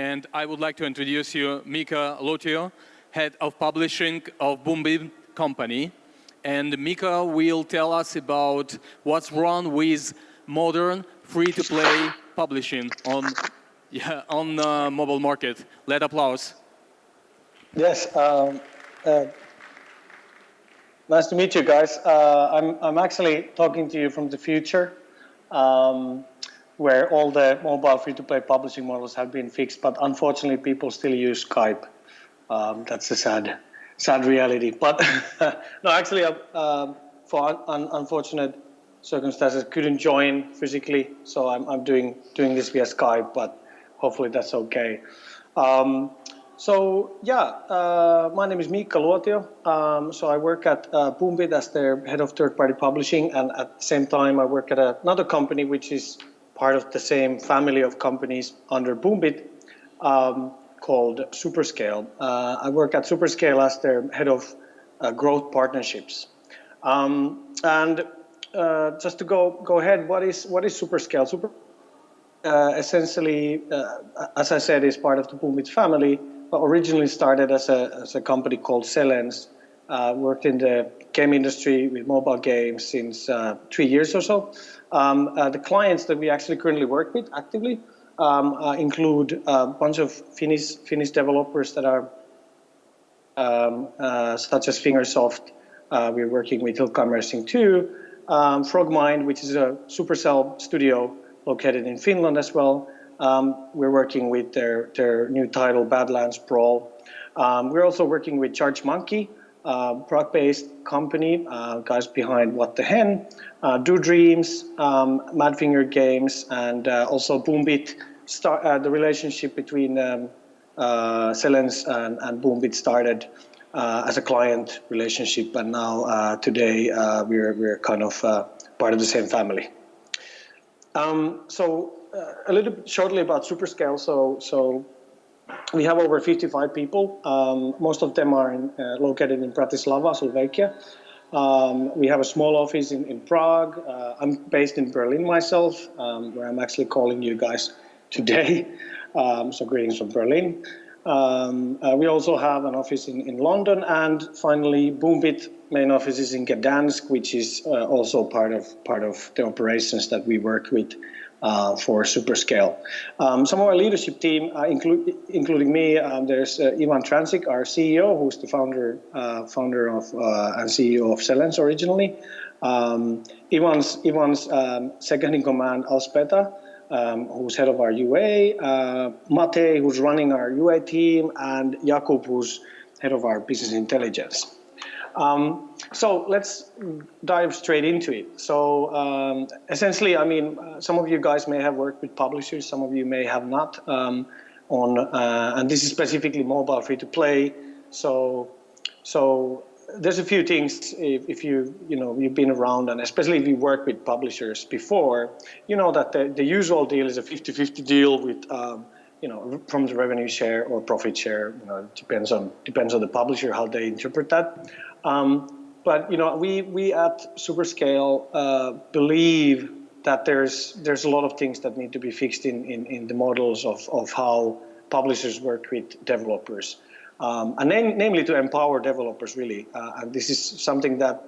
and I would like to introduce you Miikka Luotio, Head of Publishing of BoomBit company. And Miikka will tell us about what's wrong with modern free-to-play publishing on mobile market. Let applause. Yes, nice to meet you guys. I'm actually talking to you from the future, where all the mobile free-to-play publishing models have been fixed, but unfortunately people still use Skype. That's a sad reality. But no, actually, for unfortunate circumstances, couldn't join physically, so I'm doing this via Skype, but hopefully that's okay. My name is Miikka Luotio. So I work at BoomBit as their head of third-party publishing, and at the same time I work at another company which is part of the same family of companies under BoomBit, called Superscale. I work at Superscale as their head of growth partnerships. Just to go ahead, what is Superscale? Essentially, as I said, is part of the BoomBit family, but originally started as a company called Celens. Worked in the game industry with mobile games since 3 years or so. The clients that we actually currently work with actively include a bunch of Finnish developers that are such as Fingersoft. We're working with Hilkka Racing 2, Frogmind, which is a Supercell studio located in Finland as well. We're working with their new title, Badlands Brawl. We're also working with Charge Monkey, Prague-based company, guys behind What the Hen, Do Dreams, Madfinger Games, and also BoomBit. The relationship between Celens and BoomBit started as a client relationship, and now today we're kind of part of the same family. A little bit shortly about Superscale. So we have over 55 people. Most of them are located in Bratislava, Slovakia. We have a small office in Prague. I'm based in Berlin myself, where I'm actually calling you guys today. So greetings from Berlin. We also have an office in London, and finally BoomBit main office is in Gdansk, which is also part of the operations that we work with for Superscale. Some of our leadership team, including me, there's Ivan Transik, our CEO, who's the founder of and CEO of Celens originally. Ivan's second in command, Alspeta, who's head of our UA, Mate, who's running our UA team, and Jakub, who's head of our business intelligence. So let's dive straight into it. So essentially, I mean, some of you guys may have worked with publishers, some of you may have not, and this is specifically mobile free-to-play. So there's a few things, if you've been around, and especially if you work with publishers before, you know that the usual deal is a 50-50 deal with from the revenue share or profit share. It depends on the publisher how they interpret that. But we at Superscale believe that there's a lot of things that need to be fixed in the models of how publishers work with developers. And namely to empower developers, really. And this is something that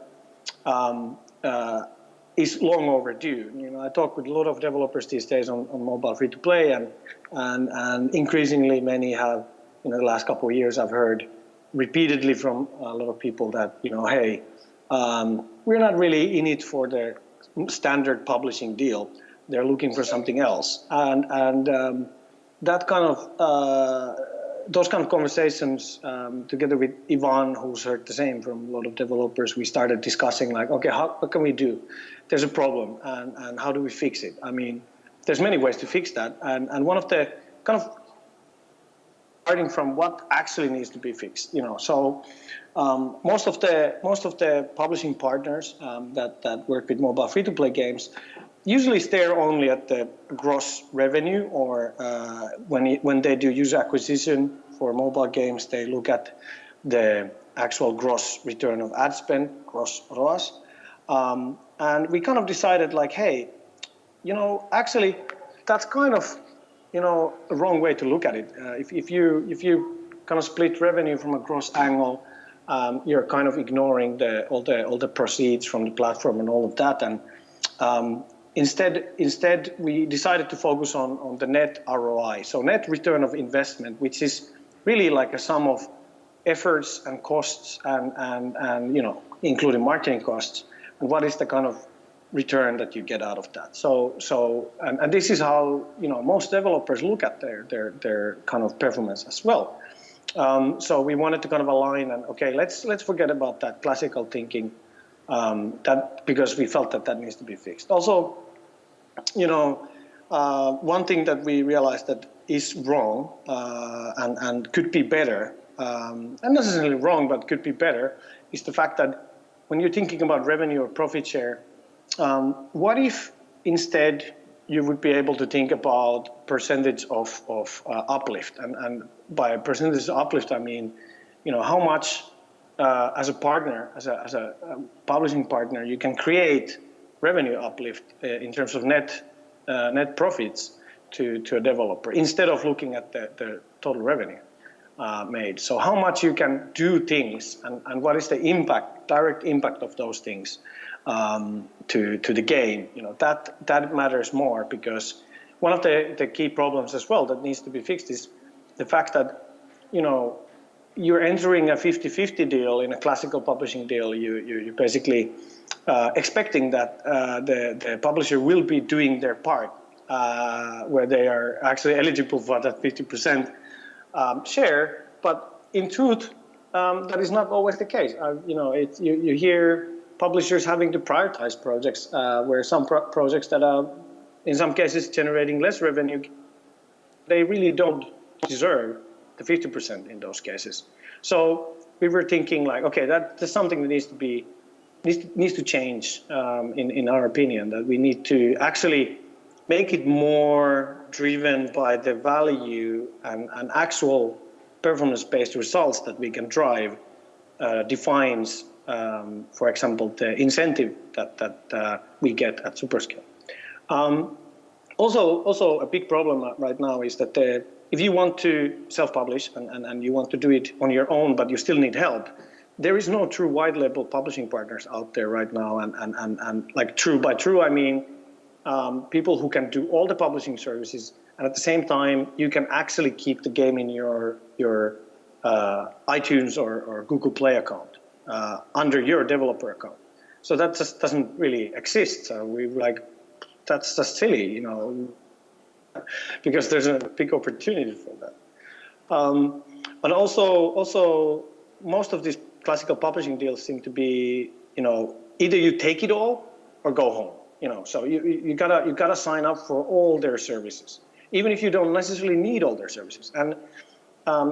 is long overdue. I talk with a lot of developers these days on mobile free-to-play, and increasingly many have, the last couple of years, I've heard repeatedly from a lot of people that, hey, we're not really in it for the standard publishing deal. They're looking for something else. And that kind of those kind of conversations, together with Ivan, who's heard the same from a lot of developers, we started discussing like, okay, what can we do? There's a problem, and how do we fix it? I mean, there's many ways to fix that, and one of the kind of starting from what actually needs to be fixed. So most of the publishing partners that work with mobile free-to-play games usually stare only at the gross revenue, or when they do user acquisition for mobile games, they look at the actual gross return of ad spend, gross ROAS. And we kind of decided like, hey, actually that's kind of a wrong way to look at it. If you kind of split revenue from a gross angle, you're kind of ignoring all the proceeds from the platform and all of that. And instead, we decided to focus on the net ROI, so net return of investment, which is really like a sum of efforts and costs and including marketing costs, and what is the kind of return that you get out of that. And this is how most developers look at their kind of performance as well. So we wanted to kind of align and let's forget about that classical thinking, because we felt that needs to be fixed. Also, one thing that we realized that is wrong and could be better, not necessarily wrong, but could be better, is the fact that when you're thinking about revenue or profit share, what if instead you would be able to think about percentage of uplift, and by percentage of uplift I mean, how much as a partner, as a publishing partner, you can create revenue uplift in terms of net profits to a developer, instead of looking at the total revenue made. So how much you can do things, and what is the direct impact of those things to the game. That matters more, because one of the key problems as well that needs to be fixed is the fact that you're entering a 50-50 deal in a classical publishing deal. You're basically expecting that the publisher will be doing their part, where they are actually eligible for that 50% share. But in truth, that is not always the case. You hear publishers having to prioritize projects, where some projects that are, in some cases, generating less revenue, they really don't deserve the 50% in those cases. So we were thinking like, that's something that needs to change, in our opinion, that we need to actually make it more driven by the value and actual performance-based results that we can drive, defines, for example, the incentive that we get at Superscale. Also, a big problem right now is that if you want to self-publish and you want to do it on your own, but you still need help, there is no true white label publishing partners out there right now. And like by true, I mean people who can do all the publishing services, and at the same time, you can actually keep the game in your iTunes or Google Play account under your developer account. So that just doesn't really exist. So we that's just silly, because there's a big opportunity for that. And also most of these classical publishing deals seem to be, either you take it all or go home. So you gotta sign up for all their services, even if you don't necessarily need all their services. And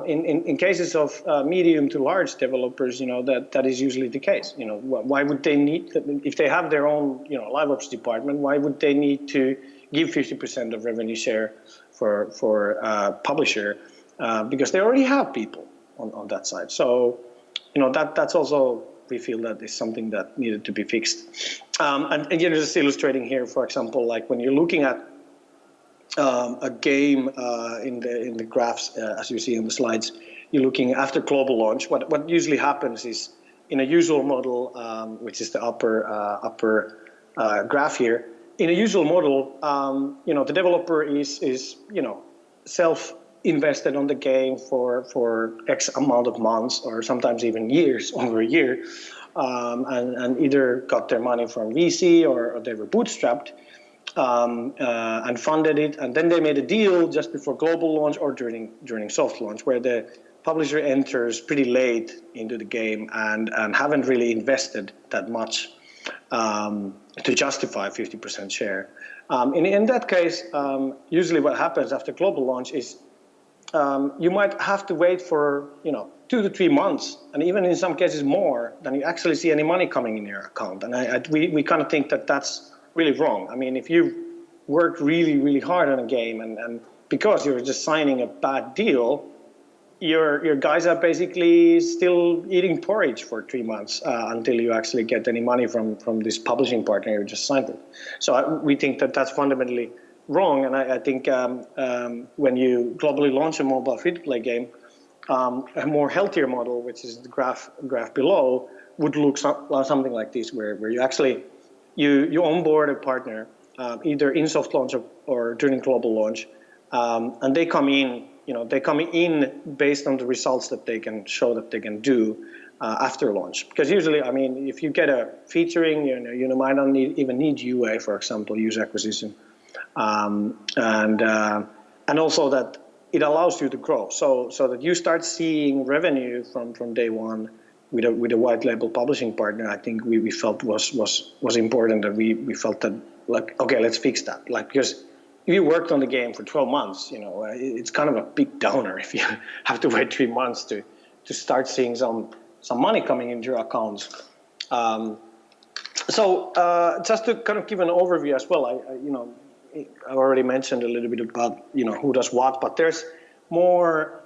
in cases of medium to large developers, that is usually the case. Why would they need, if they have their own, live ops department, why would they need to give 50% of revenue share for publisher? Because they already have people on that side. So, that's also, we feel that is something that needed to be fixed. And again, just illustrating here, for example, like when you're looking at a game in the graphs, as you see on the slides, you're looking after global launch. What usually happens is, in a usual model, which is the upper graph here, in a usual model, the developer is self-invested on the game for X amount of months, or sometimes even years, over a year, and either got their money from VC or they were bootstrapped. And funded it, and then they made a deal just before global launch or during soft launch, where the publisher enters pretty late into the game and haven't really invested that much to justify 50% share. In that case, usually what happens after global launch is you might have to wait for 2 to 3 months, and even in some cases more, than you actually see any money coming in your account. And we kind of think that that's really wrong. I mean, if you work really, really hard on a game, and because you're just signing a bad deal, your guys are basically still eating porridge for 3 months until you actually get any money from this publishing partner you just signed with. So we think that that's fundamentally wrong. And I think when you globally launch a mobile free-to-play game, a more healthier model, which is the graph below, would look something like this, where you actually you onboard a partner either in soft launch or during global launch, and they come in. They come in based on the results that they can show that they can do after launch. Because usually, I mean, if you get a featuring, you might not even need UA, for example, user acquisition, and also that it allows you to grow, so that you start seeing revenue from day one with a white label publishing partner. I think we felt was important, that we felt that, like, okay, let's fix that, like, because if you worked on the game for 12 months, it's kind of a big downer if you have to wait 3 months to start seeing some money coming into your accounts. So just to kind of give an overview as well, I already mentioned a little bit about who does what, but there's more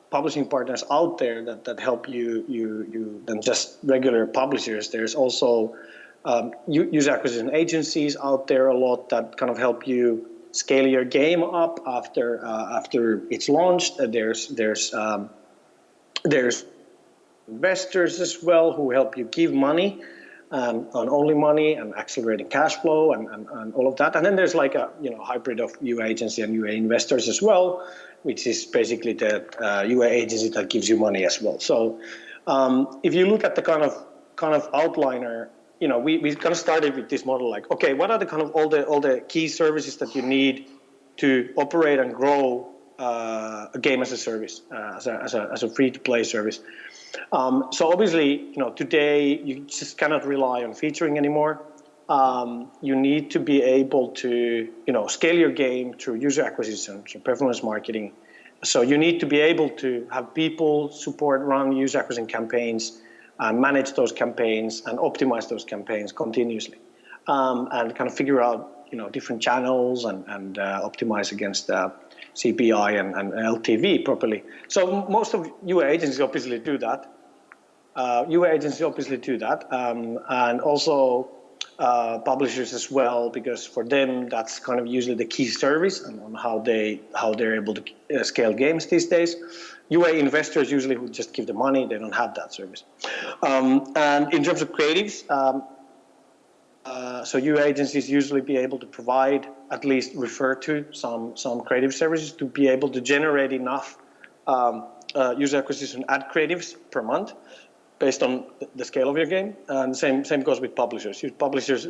publishing partners out there that help you than just regular publishers. There's also user acquisition agencies out there a lot that kind of help you scale your game up after it's launched. There's investors as well who help you give money on only money and accelerating cash flow and all of that. And then there's like a hybrid of UA agency and UA investors as well, which is basically the UA agency that gives you money as well. So if you look at the kind of outliner, we kind of started with this model, like, okay, what are the kind of all the key services that you need to operate and grow a game as a service, as a free-to-play service. So obviously, today you just cannot rely on featuring anymore. You need to be able to, scale your game through user acquisition, through performance marketing. So you need to be able to have people support, run user acquisition campaigns, and manage those campaigns and optimize those campaigns continuously, and kind of figure out, different channels and optimize against CPI and LTV properly. So most of UA agencies obviously do that. And also publishers as well, because for them that's kind of usually the key service on how they're able to scale games these days. UA investors usually who just give the money, they don't have that service. And in terms of creatives, so UA agencies usually be able to provide, at least refer to some creative services to be able to generate enough user acquisition ad creatives per month based on the scale of your game. And same goes with publishers. Publishers,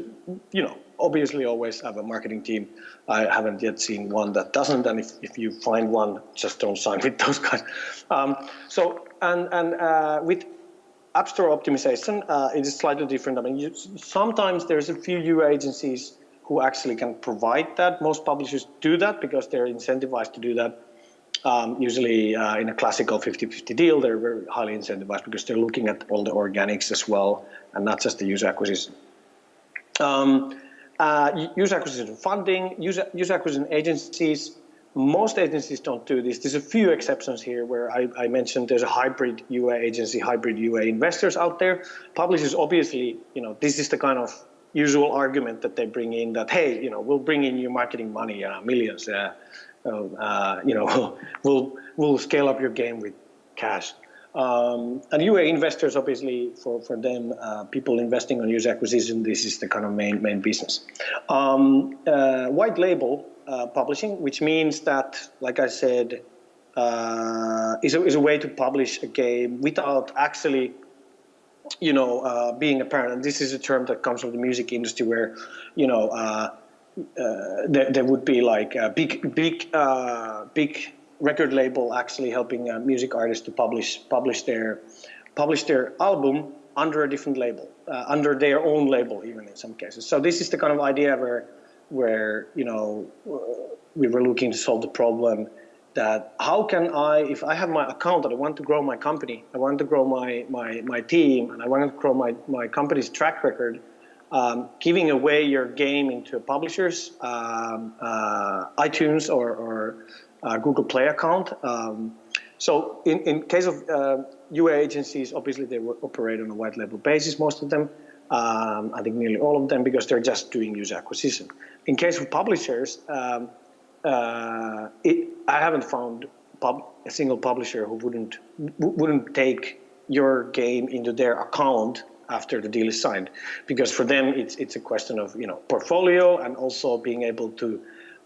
obviously always have a marketing team. I haven't yet seen one that doesn't, and if you find one, just don't sign with those guys. With App Store optimization, it is slightly different. I mean, sometimes there's a few UA agencies who actually can provide that. Most publishers do that because they're incentivized to do that. Usually in a classical 50-50 deal, they're very highly incentivized because they're looking at all the organics as well, and not just the user acquisition. User acquisition funding, user acquisition agencies. Most agencies don't do this. There's a few exceptions here where I mentioned there's a hybrid UA agency, hybrid UA investors out there. Publishers, obviously, this is the kind of usual argument that they bring in, that, hey, we'll bring in your marketing money, millions, we'll scale up your game with cash. And UA investors, obviously, for them, people investing on user acquisition, this is the kind of main business. White label publishing, which means that, like I said, is a way to publish a game without actually, being apparent. And this is a term that comes from the music industry, where, there would be like a big record label actually helping music artists to publish their album under a different label, under their own label, even in some cases. So this is the kind of idea where we were looking to solve the problem, that how can I, if I have my account that I want to grow my company, I want to grow my team, and I want to grow my company's track record, giving away your game into a publisher's iTunes or Google Play account. So in case of UA agencies, obviously they will operate on a white label basis, most of them. I think nearly all of them, because they're just doing user acquisition. In case of publishers, I haven't found a single publisher who wouldn't take your game into their account after the deal is signed, because for them it's a question of portfolio and also being able to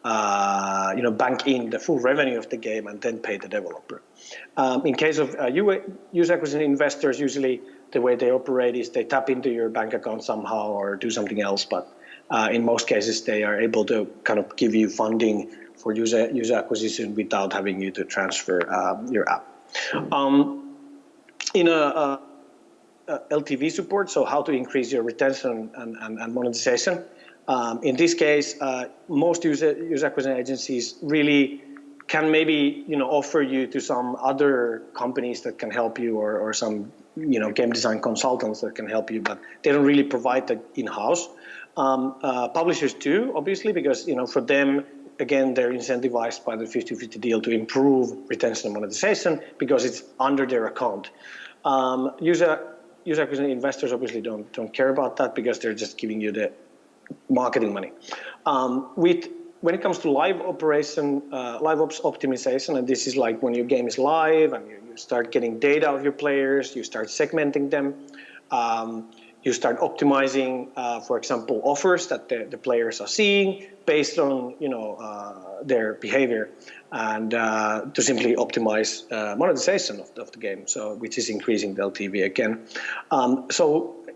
bank in the full revenue of the game and then pay the developer. In case of user acquisition investors, usually the way they operate is they tap into your bank account somehow or do something else, but in most cases they are able to kind of give you funding for user acquisition without having you to transfer your app. In a LTV support, so how to increase your retention and monetization. In this case, most user acquisition agencies really can maybe offer you to some other companies that can help you, or some game design consultants that can help you, but they don't really provide that in-house. Publishers do, obviously, because for them, again, they're incentivized by the 50-50 deal to improve retention and monetization because it's under their account. User acquisition investors obviously don't care about that because they're just giving you the marketing money. When it comes to live operation, live ops optimization, and this is like when your game is live and you start getting data of your players, you start segmenting them, you start optimizing, for example, offers that the players are seeing based on their behavior, and to simply optimize monetization of the game, so which is increasing the LTV again.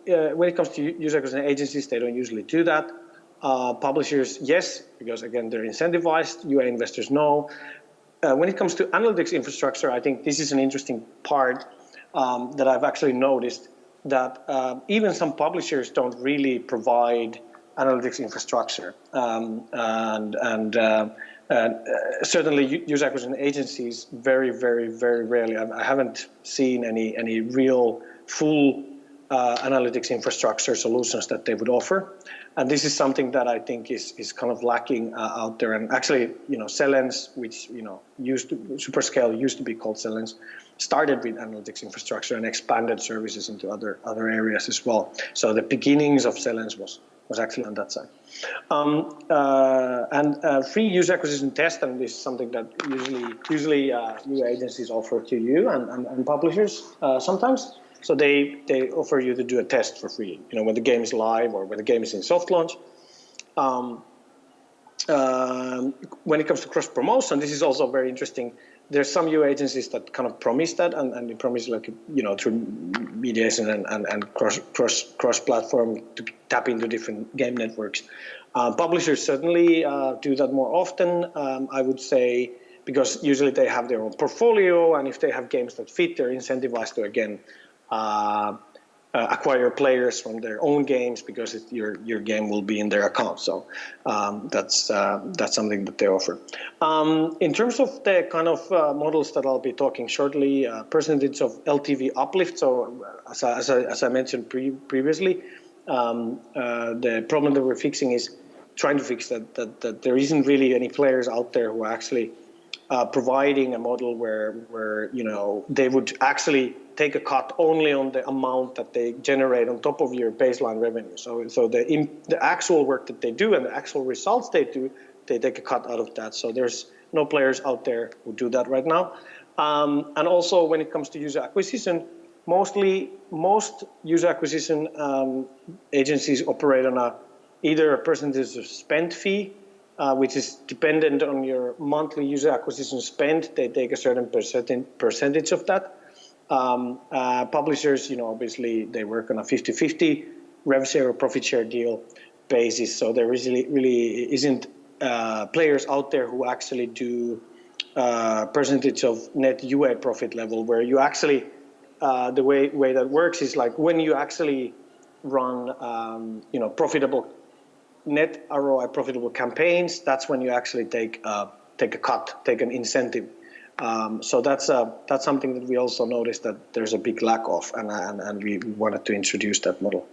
When it comes to user acquisition agencies, they don't usually do that. Publishers, yes, because again they're incentivized. UA investors, no. When it comes to analytics infrastructure, I think this is an interesting part that I've actually noticed, that even some publishers don't really provide analytics infrastructure, and certainly user acquisition agencies very, very, very rarely. I haven't seen any real full analytics infrastructure solutions that they would offer, and this is something that I think is kind of lacking out there. And actually, Cellens, which Superscale used to be called Cellens, started with analytics infrastructure and expanded services into other areas as well. So the beginnings of Cellens was actually on that side. Free user acquisition test, and this is something that usually new agencies offer to you and publishers sometimes. So they offer you to do a test for free, when the game is live or when the game is in soft launch. When it comes to cross promotion, this is also very interesting. There's some UA agencies that kind of promise that, and they promise through mediation and cross platform to tap into different game networks. Publishers certainly do that more often, I would say, because usually they have their own portfolio, and if they have games that fit, they're incentivized to again acquire players from their own games because your game will be in their account. So that's something that they offer. In terms of the kind of models that I'll be talking shortly, percentage of LTV uplift. So as I mentioned previously, the problem that we're fixing is trying to fix that there isn't really any players out there who are actually providing a model where they would actually take a cut only on the amount that they generate on top of your baseline revenue. So the actual work that they do and the actual results they do, they take a cut out of that. So there's no players out there who do that right now. And also when it comes to user acquisition, most user acquisition agencies operate on either a percentage of spend fee, which is dependent on your monthly user acquisition spend. They take a certain percentage of that. Publishers, obviously they work on a 50-50 rev share or profit share deal basis. So there really isn't players out there who actually do percentage of net UA profit level, where you actually, the way that works is like when you actually run, profitable net ROI profitable campaigns, that's when you actually take a cut, take an incentive. So that's something that we also noticed that there's a big lack of, and we wanted to introduce that model.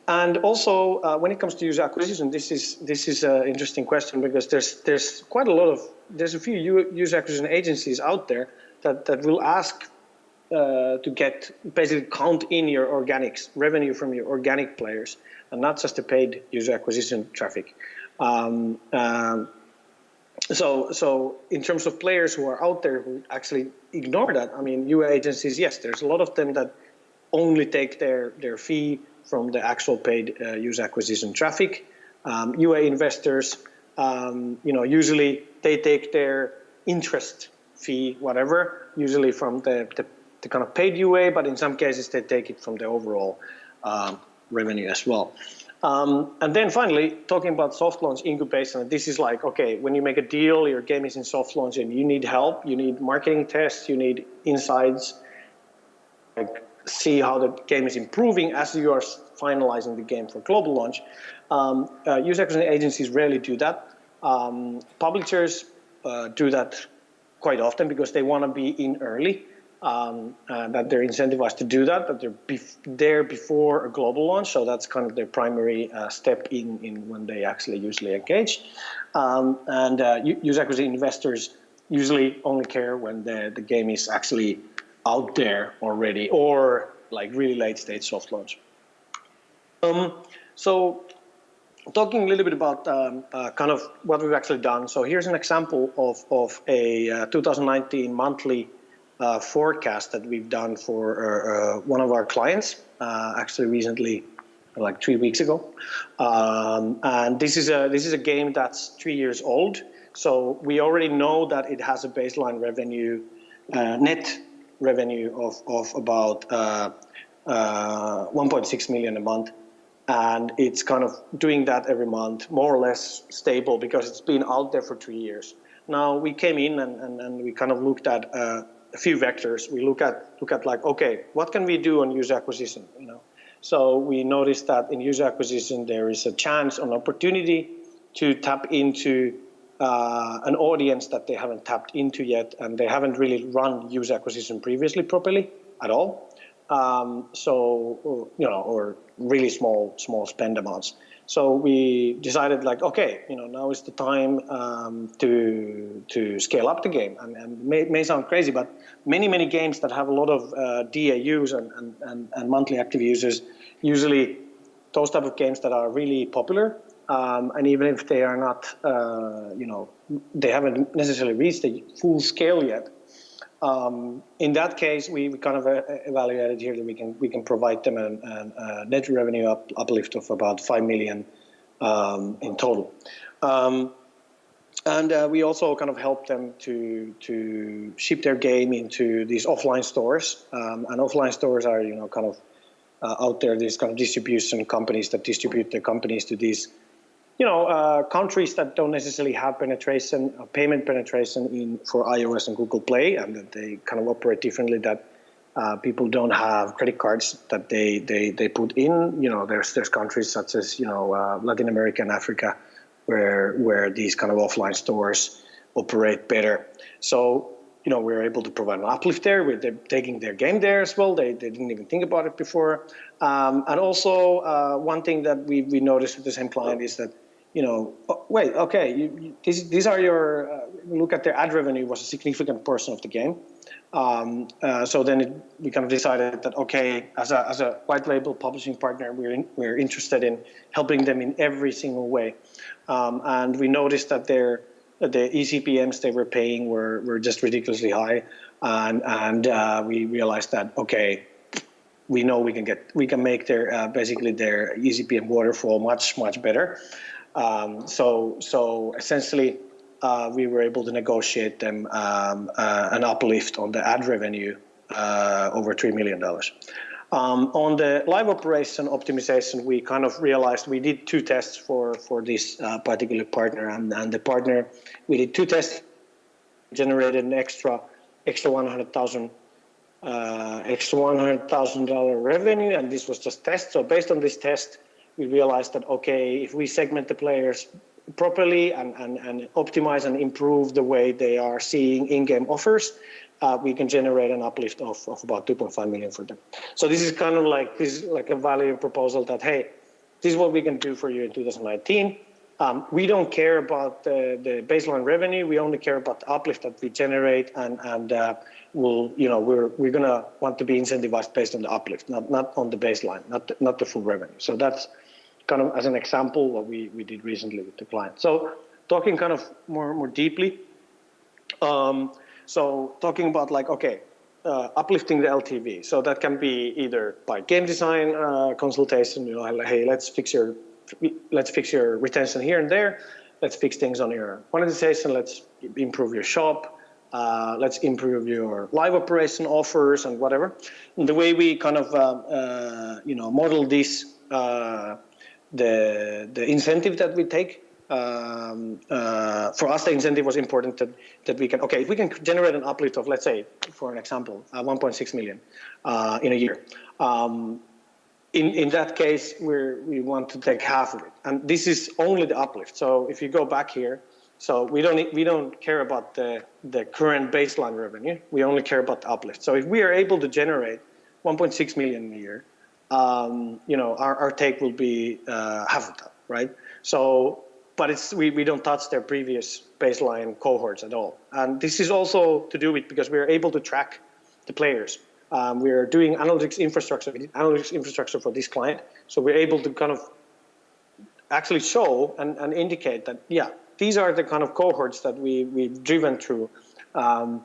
And also when it comes to user acquisition, this is an interesting question, because there's a few user acquisition agencies out there that will ask to get basically count in your organics revenue from your organic players and not just the paid user acquisition traffic. So in terms of players who are out there who actually ignore that, I mean, UA agencies, yes, there's a lot of them that only take their fee from the actual paid user acquisition traffic. UA investors, usually they take their interest fee, whatever, usually from the kind of paid UA, but in some cases they take it from the overall revenue as well. And then finally, talking about soft launch incubation, this is like, okay, when you make a deal, your game is in soft launch and you need help, you need marketing tests, you need insights, like see how the game is improving as you are finalizing the game for global launch. User acquisition agencies rarely do that. Publishers do that quite often because they want to be in early. That they're incentivized to do that they're there before a global launch. So that's kind of their primary step in when they actually usually engage. User acquisition investors usually only care when the game is actually out there already or like really late stage soft launch. So talking a little bit about kind of what we've actually done. So here's an example of a 2019 monthly forecast that we've done for one of our clients, actually recently, like 3 weeks ago. And this is a game that's 3 years old. So we already know that it has a baseline revenue, net revenue of about 1.6 million a month. And it's kind of doing that every month, more or less stable, because it's been out there for 3 years. Now we came in and we kind of looked at a few vectors. We look at like, okay, what can we do on user acquisition? So we noticed that in user acquisition there is a chance, an opportunity to tap into an audience that they haven't tapped into yet, and they haven't really run user acquisition previously properly at all. Or really small spend amounts. So we decided like, okay, now is the time to scale up the game. And may sound crazy, but many games that have a lot of DAUs and monthly active users, usually those type of games that are really popular, and even if they are not, they haven't necessarily reached the full scale yet. In that case, we kind of evaluated here that we can provide them a net revenue uplift of about 5 million in total. We also kind of help them to ship their game into these offline stores. And offline stores are, kind of out there, these kind of distribution companies that distribute their companies to these countries that don't necessarily have payment penetration for iOS and Google Play, and that they kind of operate differently, that people don't have credit cards that they put in. There's countries such as, Latin America and Africa where these kind of offline stores operate better. So, we're able to provide an uplift there. They're taking their game there as well. They didn't even think about it before. And also one thing that we noticed with the same client is that, these are your, look at their ad revenue was a significant portion of the game. So then we kind of decided that, okay, as a white label publishing partner, we're interested in helping them in every single way. And we noticed that the eCPMs they were paying were just ridiculously high. And we realized that, okay, we know we can make their basically their eCPM waterfall much better. So essentially, we were able to negotiate them an uplift on the ad revenue over $3 million. On the live operation optimization, we kind of realized we did 2 tests for this particular partner, and the partner, we did 2 tests, generated an extra $100,000 revenue, and this was just test. So based on this test, we realized that, okay, if we segment the players properly and optimize and improve the way they are seeing in-game offers, we can generate an uplift of about 2.5 million for them. So this is kind of like a value proposal that, hey, this is what we can do for you in 2019. We don't care about the baseline revenue. We only care about the uplift that we generate, and we're gonna want to be incentivized based on the uplift, not on the baseline, not the full revenue. So that's kind of as an example what we did recently with the client. So talking kind of more deeply. So talking about like, okay, uplifting the LTV. So that can be either by game design consultation, like, hey, let's fix your retention here and there. Let's fix things on your monetization. Let's improve your shop. Let's improve your live operation offers and whatever. And the way we kind of model this, the incentive that we take. For us, the incentive was important that we can, okay, if we can generate an uplift of, let's say, for an example, 1.6 million in a year. In that case, we want to take half of it, and this is only the uplift. So if you go back here, so we don't care about the current baseline revenue. We only care about the uplift. So if we are able to generate 1.6 million a year, our take will be half of that, right? So. But we don't touch their previous baseline cohorts at all. And this is also to do with because we are able to track the players. We are doing analytics infrastructure for this client. So we're able to kind of actually show and indicate that, yeah, these are the kind of cohorts that we've driven through, the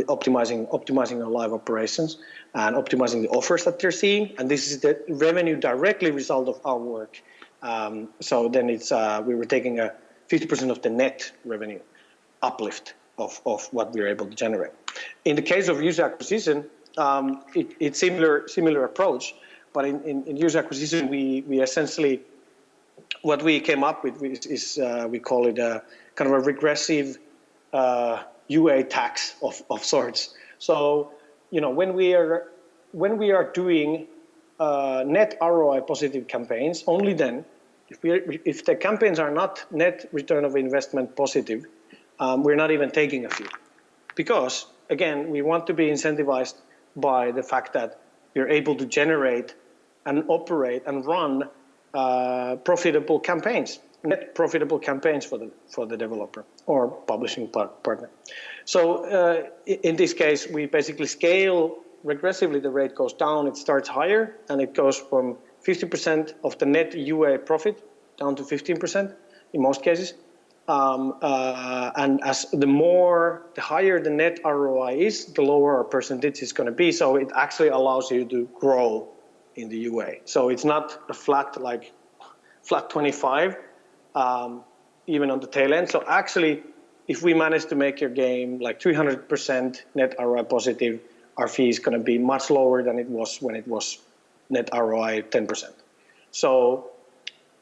optimizing our live operations and optimizing the offers that they're seeing. And this is the revenue directly result of our work. So then it's we were taking a 50% of the net revenue uplift of what we were able to generate. In the case of user acquisition, it's similar approach, but in user acquisition we essentially what we came up with is we call it a kind of a regressive UA tax of sorts. So when we are doing net ROI positive campaigns, only then, if the campaigns are not net return of investment positive, we're not even taking a fee. Because, again, we want to be incentivized by the fact that we're able to generate and operate and run profitable campaigns, net profitable campaigns for the developer or publishing partner. So in this case, we basically scale regressively. The rate goes down, it starts higher, and it goes from 50% of the net UA profit down to 15% in most cases. And as the higher the net ROI is, the lower our percentage is going to be. So it actually allows you to grow in the UA. So it's not a flat 25, even on the tail end. So actually, if we manage to make your game like 300% net ROI positive, our fee is going to be much lower than it was when it was net ROI 10%. So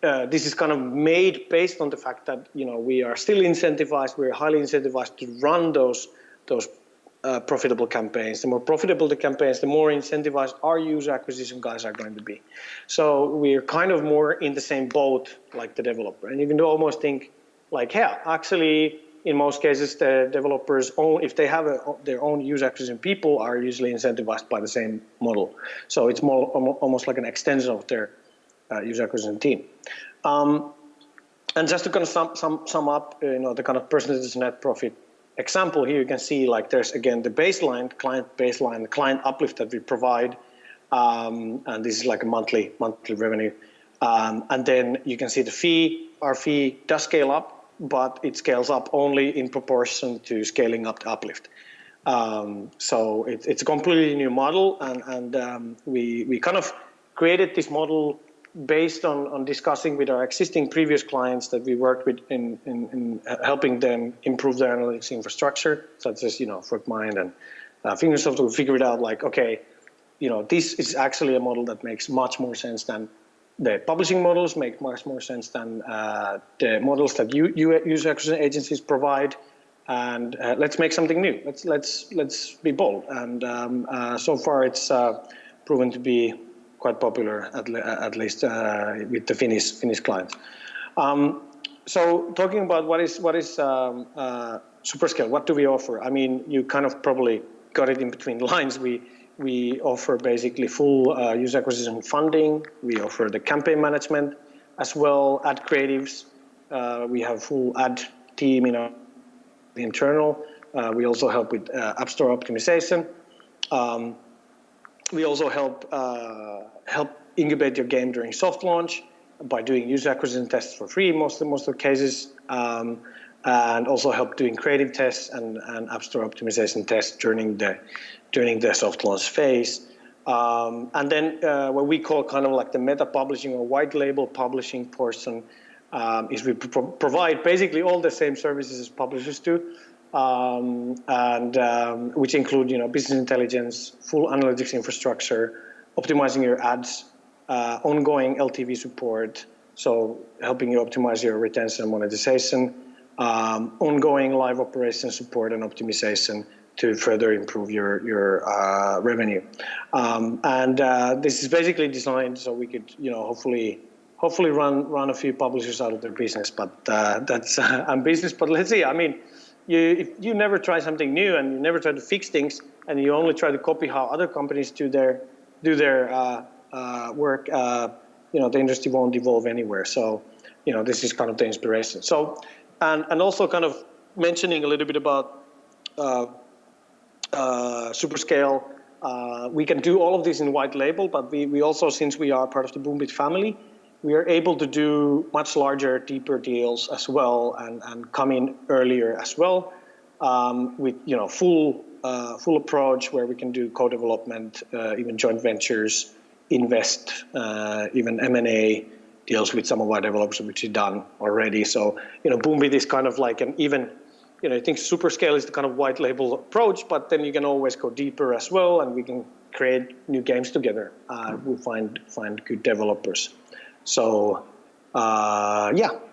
this is kind of made based on the fact that we are still incentivized. We're highly incentivized to run those profitable campaigns. The more profitable the campaigns, the more incentivized our user acquisition guys are going to be. So we're kind of more in the same boat like the developer. And you can almost think like, yeah, actually, in most cases, the developers, if they have their own user acquisition people, are usually incentivized by the same model. So it's more almost like an extension of their user acquisition team. And just to kind of sum up, the kind of percentage net profit example here, you can see like there's again the client baseline, the client uplift that we provide, and this is like a monthly revenue. And then you can see the fee. Our fee does scale up, but it scales up only in proportion to scaling up the uplift. So it's a completely new model, and we kind of created this model based on discussing with our existing previous clients that we worked with in helping them improve their analytics infrastructure, such as FrogMind and Fingersoft. We figured out like, okay, this is actually a model that makes much more sense than the publishing models, make much more sense than the models that user acquisition agencies provide, and let's make something new. Let's be bold, and so far it's proven to be quite popular, at least with the Finnish clients. So talking about what is Superscale, what do we offer? I mean, you kind of probably got it in between the lines. We offer basically full user acquisition funding. We offer the campaign management. as well ad creatives. We have full ad team in our internal. We also help with App Store optimization. We also help incubate your game during soft launch by doing user acquisition tests for free most of the cases, and also help doing creative tests and App Store optimization tests during the soft launch phase. And then what we call kind of like the meta publishing or white label publishing portion is we provide basically all the same services as publishers do, which include business intelligence, full analytics infrastructure, optimizing your ads, ongoing LTV support, so helping you optimize your retention and monetization, ongoing live operation support and optimization to further improve your revenue. This is basically designed so we could hopefully run a few publishers out of their business, but that's ambitious. But let's see. I mean, if you never try something new and you never try to fix things and you only try to copy how other companies do their work, the industry won't evolve anywhere. So, this is kind of the inspiration. So, and also kind of mentioning a little bit about Superscale. We can do all of this in white label, but we also, since we are part of the BoomBit family, we are able to do much larger, deeper deals as well, and come in earlier as well, with full approach where we can do co-development, even joint ventures, invest, even M&A deals with some of our developers, which is done already. So BoomBit is kind of like an even. I think Superscale is the kind of white label approach, but then you can always go deeper as well, and we can create new games together. We find good developers. So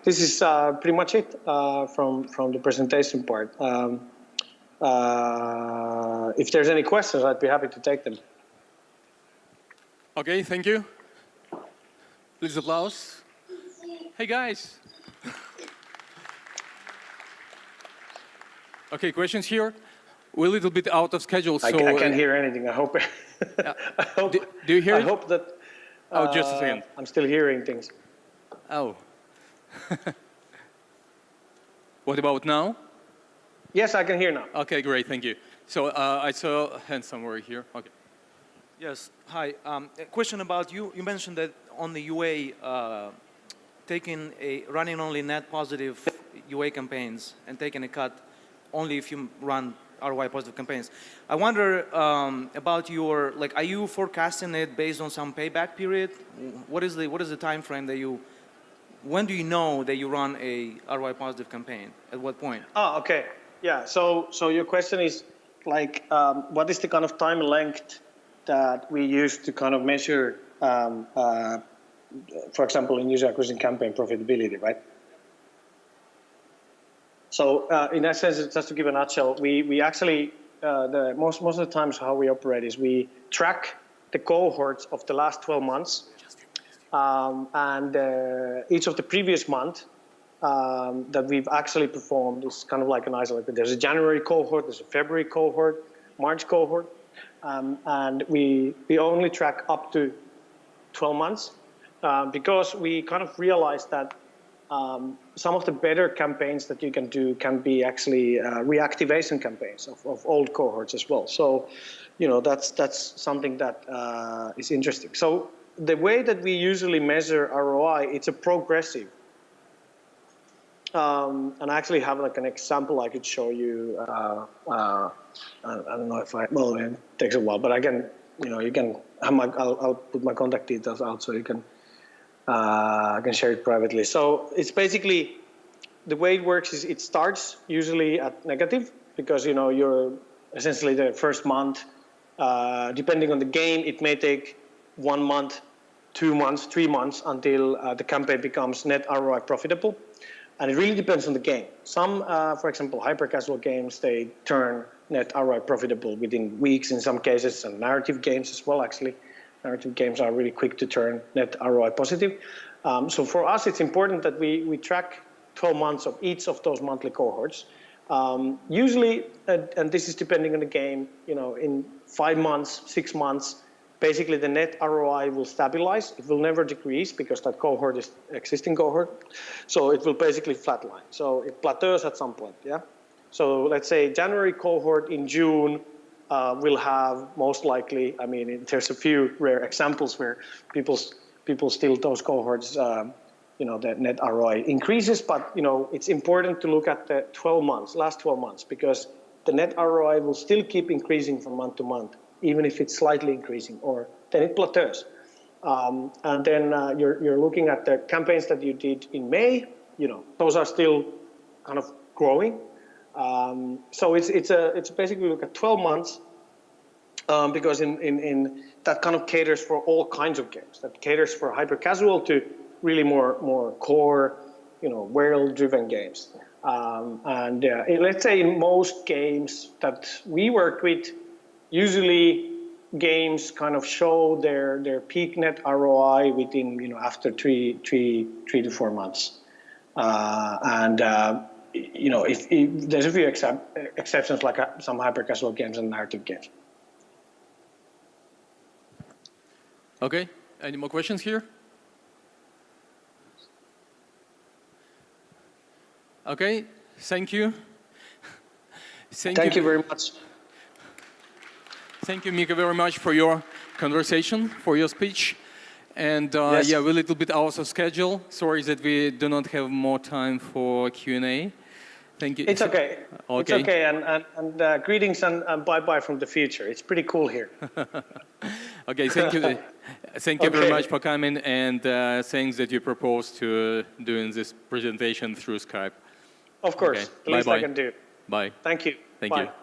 this is pretty much it from the presentation part. If there's any questions, I'd be happy to take them. Okay, thank you. Please applause. Hey guys. Okay, questions here. We're a little bit out of schedule, so I can't hear anything. I hope. I hope. Do you hear it? I hope that. Oh, just a second. I'm still hearing things. Oh. What about now? Yes, I can hear now. Okay, great, thank you. So I saw a hand somewhere here. Okay. Yes, hi. A question about you. You mentioned that on the UA, running only net positive UA campaigns and taking a cut only if you run ROI positive campaigns. I wonder about your, are you forecasting it based on some payback period? What is the time frame that when do you know that you run a ROI positive campaign? At what point? Oh, okay. Yeah, so your question is what is the kind of time length that we use to kind of measure, for example, in user acquisition campaign profitability, right? So in that sense, just to give a nutshell, we actually, most of the times how we operate is we track the cohorts of the last 12 months and each of the previous month that we've actually performed is kind of like an isolated. There's a January cohort, there's a February cohort, March cohort, and we only track up to 12 months because we kind of realized that some of the better campaigns that you can do can be actually reactivation campaigns of old cohorts as well. So, that's something that is interesting. So the way that we usually measure ROI, it's a progressive. And I actually have an example I could show you. I don't know if it takes a while, but I can, you can have I'll put my contact details out so you can. I can share it privately. So it's basically, the way it works is it starts usually at negative because, you're essentially the first month, depending on the game, it may take 1 month, 2 months, 3 months until the campaign becomes net ROI profitable. And it really depends on the game. Some, for example, hyper-casual games, they turn net ROI profitable within weeks in some cases, and narrative games as well, actually. Narrative games are really quick to turn net ROI positive. So for us, it's important that we track 12 months of each of those monthly cohorts. Usually, and this is depending on the game, in 5 months, 6 months, basically the net ROI will stabilize. It will never decrease because that cohort is existing cohort. So it will basically flatline. So it plateaus at some point, yeah? So let's say January cohort in June will have most likely, I mean, there's a few rare examples where people still, those cohorts, you know, the net ROI increases, but, you know, it's important to look at the 12 months, last 12 months, because the net ROI will still keep increasing from month to month, even if it's slightly increasing, or then it plateaus. And then you're looking at the campaigns that you did in May, you know, those are still kind of growing. So it's basically look at 12 months, because in that kind of caters for all kinds of games. That caters for hyper casual to really more core, you know, world-driven games. And let's say in most games that we work with, usually games kind of show their peak net ROI within, you know, after three to 4 months. You know, if there's a few exceptions, like some hyper casual games and narrative games. Okay, any more questions here? Okay, thank you. Thank you very much. Thank you, Miikka, very much for your conversation, for your speech. And Yes. yeah, we're a little bit out of schedule. Sorry that we do not have more time for Q&A. Thank you. It's okay. Okay. It's okay, and greetings and bye-bye from the future. It's pretty cool here. Okay, thank you. Thank you very Okay. much for coming, and thanks that you proposed to doing this presentation through Skype. Of course, Okay. the least Bye-bye. I can do. Bye. Thank you. Thank Bye. you.